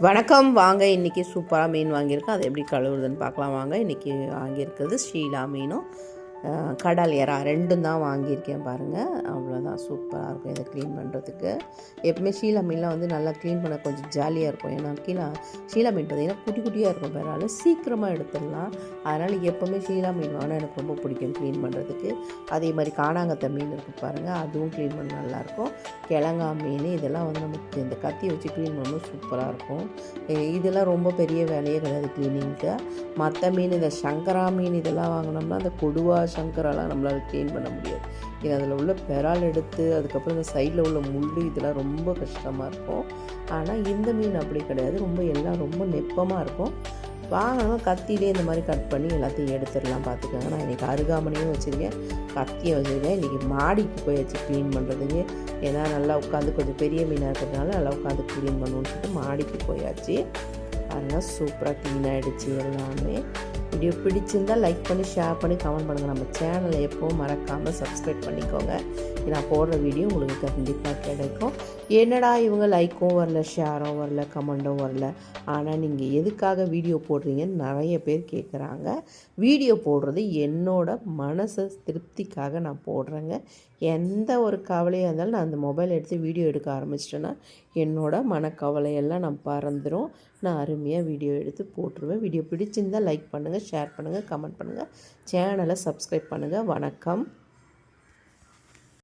வணக்கம். வாங்க, இன்றைக்கி சூப்பராக மீன் வாங்கியிருக்கேன். அது எப்படி கழுவுறதுன்னு பார்க்கலாம் வாங்க. இன்றைக்கி வாங்கியிருக்கிறது ஷீலா மீனும் கடல் எறா ரெண்டும் தான் வாங்கியிருக்கேன் பாருங்கள். அவ்வளோதான், சூப்பராக இருக்கும் இதை க்ளீன் பண்ணுறதுக்கு. எப்பவுமே ஷீலா மீன்லாம் வந்து நல்லா க்ளீன் பண்ண கொஞ்சம் ஜாலியாக இருக்கும். ஏன்னா ஷீலா மீன் பார்த்திங்கன்னா குட்டி குட்டியாக இருக்கும், வேறால சீக்கிரமாக எடுத்துடலாம். அதனால் எப்போவுமே ஷீலா மீன் வாங்கினா எனக்கு ரொம்ப பிடிக்கும் க்ளீன் பண்ணுறதுக்கு. அதே மாதிரி காணாங்கத்தை மீன் இருக்குது பாருங்கள், அதுவும் க்ளீன் பண்ண நல்லாயிருக்கும். கிழங்கா மீன் இதெல்லாம் வந்து நமக்கு இந்த கத்தியை வச்சு க்ளீன் பண்ணும்போது சூப்பராக இருக்கும். இதெல்லாம் ரொம்ப பெரிய வேலையே கிடையாது க்ளீனிங்க்கு. மற்ற மீன் இந்த சங்கரா மீன் இதெல்லாம் வாங்கினோம்னா அந்த கொடுவா சங்கராலாம் நம்மளால் க்ளீன் பண்ண முடியாது. இது அதில் உள்ள பெறால் எடுத்து அதுக்கப்புறம் இந்த சைடில் உள்ள முள் இதெல்லாம் ரொம்ப கஷ்டமாக இருக்கும். ஆனால் இந்த மீன் அப்படி கிடையாது, எல்லாம் ரொம்ப நெப்பமாக இருக்கும். வாங்கணும் கத்திலே இந்த மாதிரி கட் பண்ணி எல்லாத்தையும் எடுத்துடலாம். பார்த்துக்கோங்க, நான் இன்றைக்கி அருகாமனையும் வச்சுருக்கேன், கத்தியை வச்சுருக்கேன். இன்றைக்கி மாடிக்கு போய் வச்சு க்ளீன் பண்ணுறதுக்கு. ஏன்னா நல்லா உட்காந்து கொஞ்சம் பெரிய மீனாக இருக்கிறதுனால நல்லா உட்காந்து க்ளீன் பண்ணுவோன்னு சொல்லிட்டு மாடிக்கு போயாச்சு. அதனால் சூப்பராக க்ளீன் ஆகிடுச்சு எல்லாமே. வீடியோ பிடிச்சிருந்தால் லைக் பண்ணி ஷேர் பண்ணி கமெண்ட் பண்ணுங்கள். நம்ம சேனலை எப்போவும் மறக்காமல் சப்ஸ்கிரைப் பண்ணிக்கோங்க. நான் போடுற வீடியோ உங்களுக்கு கண்டிப்பாக கிடைக்கும். என்னடா இவங்க லைக்கும் வரல, ஷேரும் வரல, கமெண்ட்டும் வரல, ஆனால் நீங்கள் எதுக்காக வீடியோ போடுறீங்கன்னு நிறைய பேர் கேட்குறாங்க. வீடியோ போடுறது என்னோட மனசை திருப்திக்காக நான் போடுறேங்க. எந்த ஒரு கவலையாக இருந்தாலும் நான் அந்த மொபைல் எடுத்து வீடியோ எடுக்க ஆரம்பிச்சிட்டேன்னா என்னோடய மனக்கவலையெல்லாம் நான் பறந்துடும். நான் அருமையாக வீடியோ எடுத்து போட்டுருவேன். வீடியோ பிடிச்சிருந்தால் லைக் பண்ணுங்கள், ஷேர் பண்ணுங்கள், கமெண்ட் பண்ணுங்கள், சேனலை சப்ஸ்கிரைப் பண்ணுங்கள். வணக்கம்.